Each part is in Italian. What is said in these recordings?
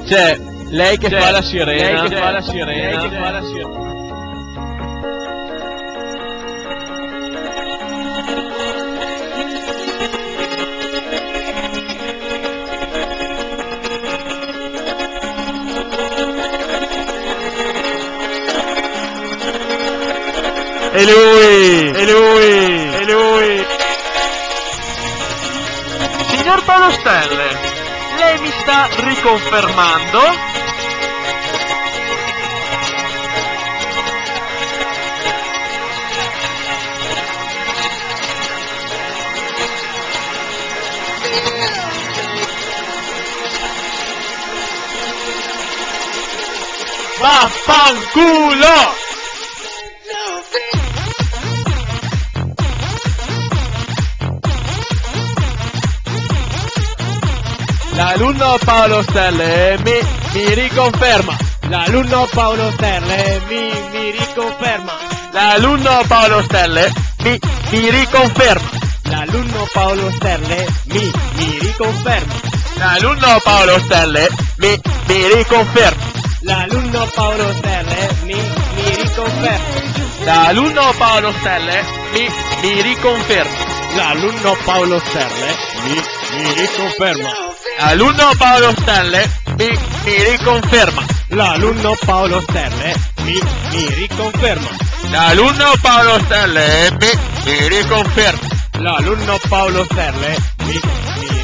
C'è lei che fa la sirena. Lei che fa la sirena. E lui. Signor Paolo Stelle, lei mi sta riconfermando? Vaffanculo! L'alunno Paolo Stelle mi riconferma. L'alunno Paolo Stelle mi riconferma. L'alunno Paolo Stelle mi riconferma. L'alunno Paolo Stelle mi riconferma. L'alunno Paolo Stelle mi riconferma. L'alunno Paolo Stelle mi riconferma. L'alunno Paolo Stelle mi riconferma. L'alunno Paolo Stelle mi riconferma. L'alunno Paolo Stelle mi riconferma. L'alunno Paolo Stelle mi riconferma. L'alunno Paolo Stelle mi riconferma. L'alunno Paolo Stelle mi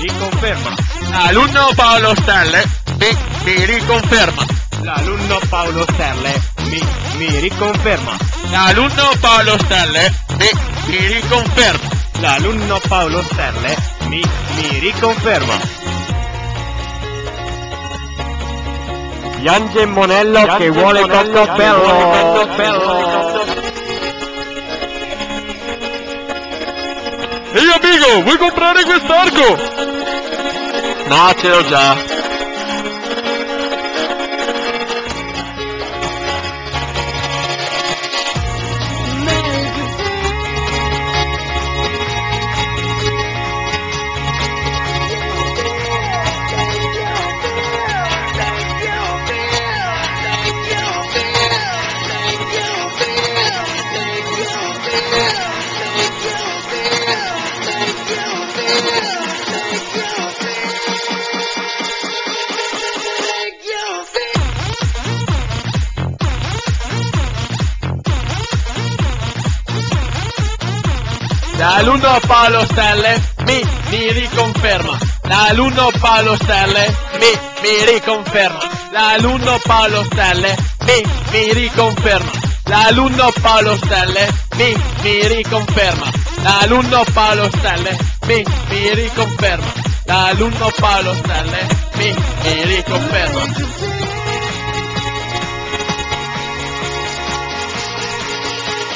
riconferma. L'alunno Paolo Stelle mi riconferma. L'alunno Paolo Stelle mi riconferma. L'alunno Paolo Stelle mi riconferma. L'alunno Paolo Stelle mi riconferma. Piange Monello che vuole cocco bello. Ehi amico, vuoi comprare quest'arco? No, ce l'ho già. L'alunno Paolo Stelle mi riconferma. L'alunno Paolo Stelle mi riconferma. L'alunno Paolo Stelle mi riconferma. L'alunno Paolo Stelle mi riconferma. L'alunno Paolo Stelle mi riconferma. L'alunno Paolo Stelle mi riconferma.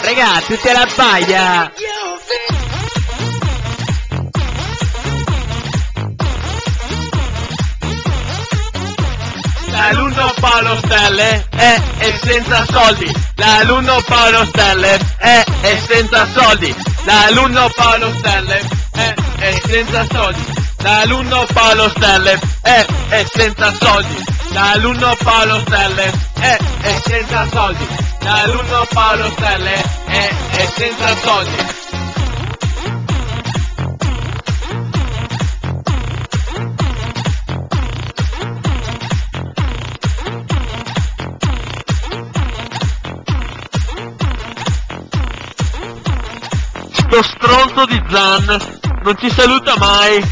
Ragazzi, tutti alla baia! L'alunno Paolo Stelle è senza soldi. L'alunno Paolo Stelle è senza soldi. L'alunno Paolo Stelle è senza soldi. L'alunno Paolo Stelle è senza soldi. L'alunno Paolo Stelle è senza soldi. L'alunno Paolo Stelle è senza soldi. Sto stronzo di Zan non ci saluta mai.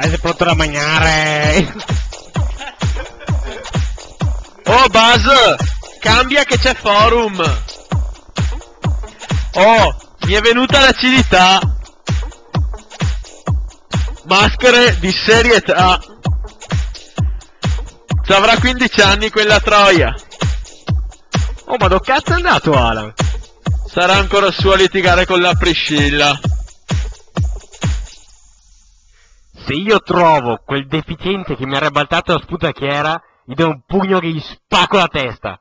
Sei pronto da mangiare? Oh Buzz, cambia che c'è forum. Oh, mi è venuta l'acidità. Maschere di serietà. Ci avrà 15 anni quella troia. Oh, ma dove cazzo è andato Alan? Sarà ancora su a litigare con la Priscilla. Se io trovo quel deficiente che mi ha ribaltato la sputacchiera, gli do un pugno che gli spacco la testa.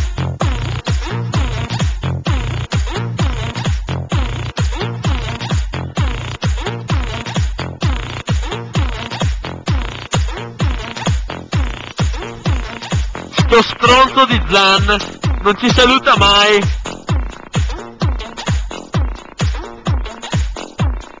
Sto stronzo di Zan non ci saluta mai.